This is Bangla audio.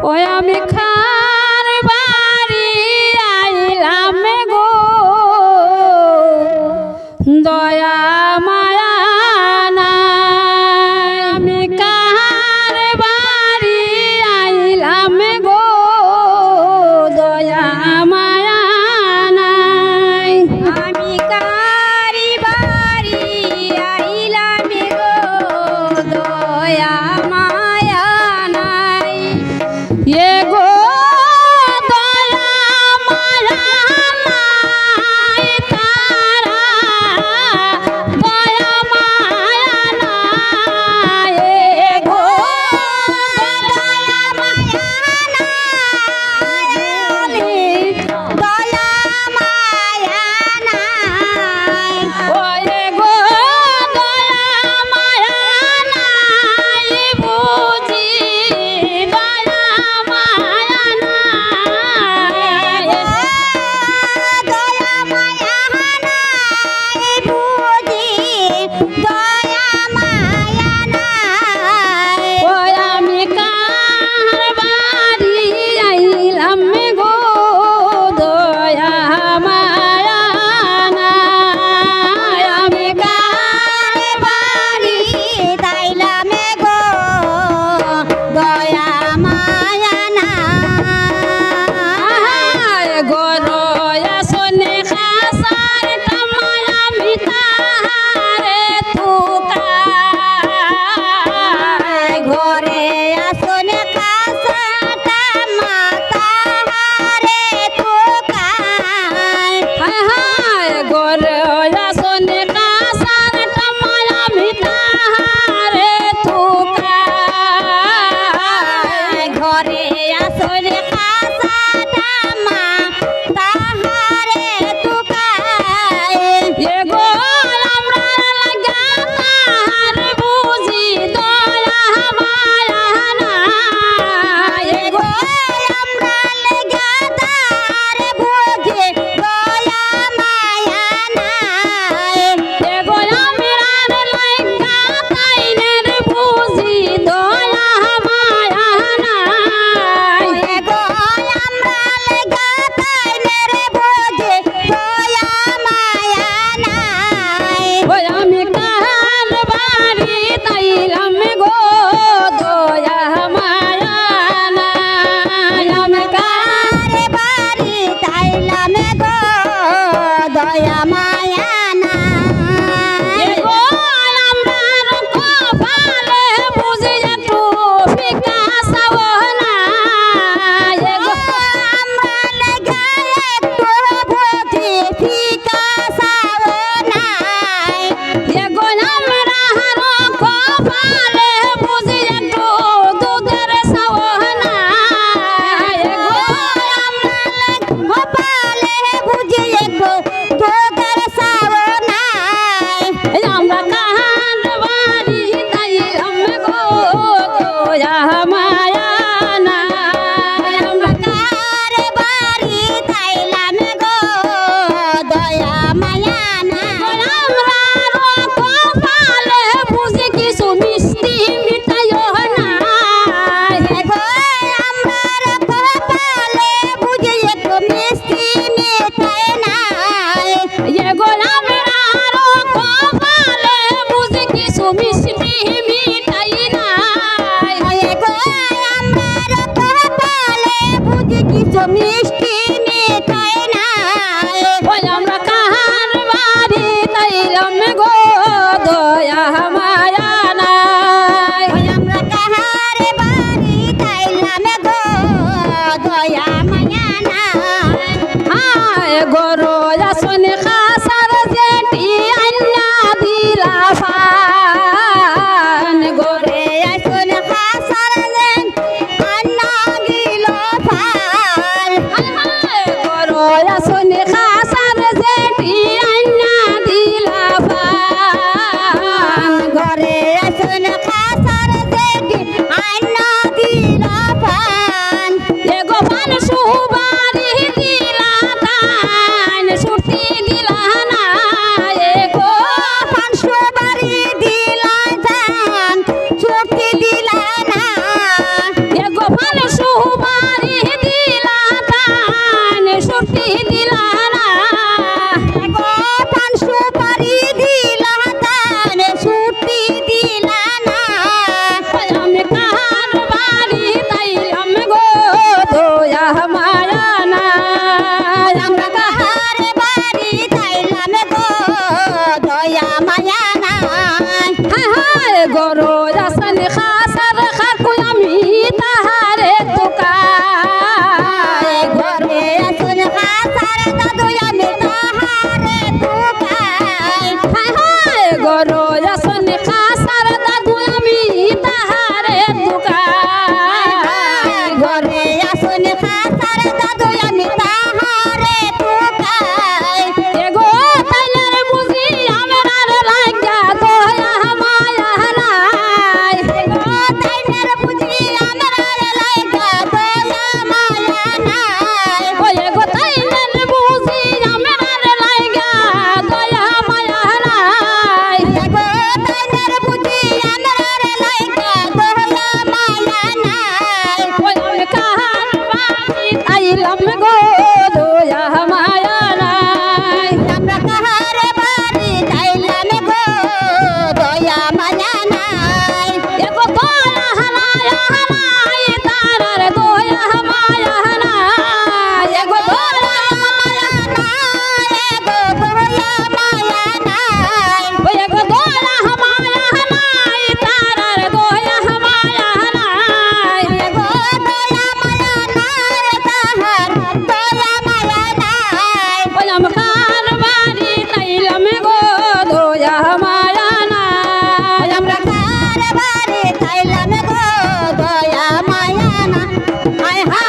ওই আমি খার বাড়ি আইলাম গো দয়া মায়া নাই আমি কার বাড়ি আইলাম গো দয়া মায়া নাই আমি কারি বাড়ি আইলাম গো দয়া মায়া নাই এ গো দয়া মায়া নাই তারা দয়া মায়া নাই এ গো দয়া মায়া নাই দয়া মায়া নাই ওরে গো দয়া মায়া নাই বুঝি দয়া মায়া নাই দয়া মায়া নাই বুঝি দয়া মায়া নাই ওই আমি কার বাড়ি আইলাম গো দয়া মায়া নাই আমি কার বাড়ি তাইলাম গো দয়া মায়া নাই গরয়া শোনে খাসার টামায়া মিতারে থুকায় ঘরে আসনে কাসাটা মাতা রে তোকায় হায় হায় গরয়া শোনে খাসার টামায়া মিতারে থুকায় ঘরে আসনে কাসাটা মাতা রে তোকায় এ গো আমরা লাগা তাহার বুঝি দয়া মায়া নাই এ গো আমরা লেগা তার বুঝে দয়া মায়া নাই এ গো আমরা লাগা তাইনের বুঝি দয়া মায়া নাই গো আমরা লেগা তাইনের বুঝে দয়া মায়া নাই ওই আমি কার বাড়ি তাইলাম গো দয়া মায়া নাই আমি কার আরে বাড়ি তাইলাম গো দয়া মায়া নাই এ গো আমরার কপালে বুঝি একটু ফিকা সাওনা এ গো আমরা লেগা একটু বুঝি ফিকা সাবনাই এ গো আমরার কপালে বুঝি একটু দুধের সাওনা এ গো আমরা গোপালে বুঝি একটু দুধের সাবনাই আমরা কার বাড়ি তাইলাম গো দয়া মায়া নাই আমরা কার বাড়ি তাইলাম গো দয়া মায়া নাই আমরা কপালে বুঝি কিছু মিষ্টি মিঠাইও নাই গো আমার কপালে বুঝি একটু মিষ্টি মিঠাই নাই এ গো আমরা কপালে বুঝি কিছু মিষ্টি মিঠাই নাই গো আমার কপালে বুঝি কিছু মিষ্টি মিঠাই নাই ওই আমরা কার বাড়ি তাইলাম গো দয়া মায়া নাই আমরা কাহার বাড়ি তাইলাম গো দয়া মায়া নাই হায় গরো আসনে খাসার জেটি আইনা দিলা ফান গোরে আসন হাসার আন্না গিল ফাল সুপারি দিলা তান সুটি দিলা না গো পান সুপারি দিলা তান ছুটি দিলা না আমি কাহার বাড়ি তাইলাম গো দয়া মায়া না আমরা কাহার বাড়ি তাইলাম গো দয়া মায়া নাই হায় হায় গরো আসন খাসার খাকু আমি তাহারে তুকাই ঘরে আসুন খাসার দাদু আমি তাহারে তুকাই হায় হায় গরো আসন খাসার দাদু আমি তাহারে তুকাই ঘরে আসুন খাসার দাদু আমি তাহারে তুকাই এগো তাইলার বুঝি আমরার লাগা দয়া মায়া নাই গো তাইনার বুঝি আমার লাইগা দয়া মায়া নাই ওই এগো তাইলার বুঝি আমরার লাগা দয়া মায়া নাই গো তাইনার বুঝি আমার লাইগা দয়া মায়া নাই ওই আমি কাহার বাড়ি তাইলাম গো দয়া মায়া নাই আমরা কাহার বাড়ি তাইলাম গো দয়া মায়া নাই এগো দয়া হানায়া হানাই তারার দয়া মায়া নাই এগো দয়া মায়া গো দয়া মায়া নাই ওই এগো দয়া মায়া নাই তারার দয়া মায়া নাই গো দয়া মায়া নাই তাহার দয়া মায়া নাই ওই আমকার বাড়ি তাইলাম গো দয়া মায়া নাই আমরা কার বাড়ি তাইলাম গো দয়া মায়া নাই হায় হায়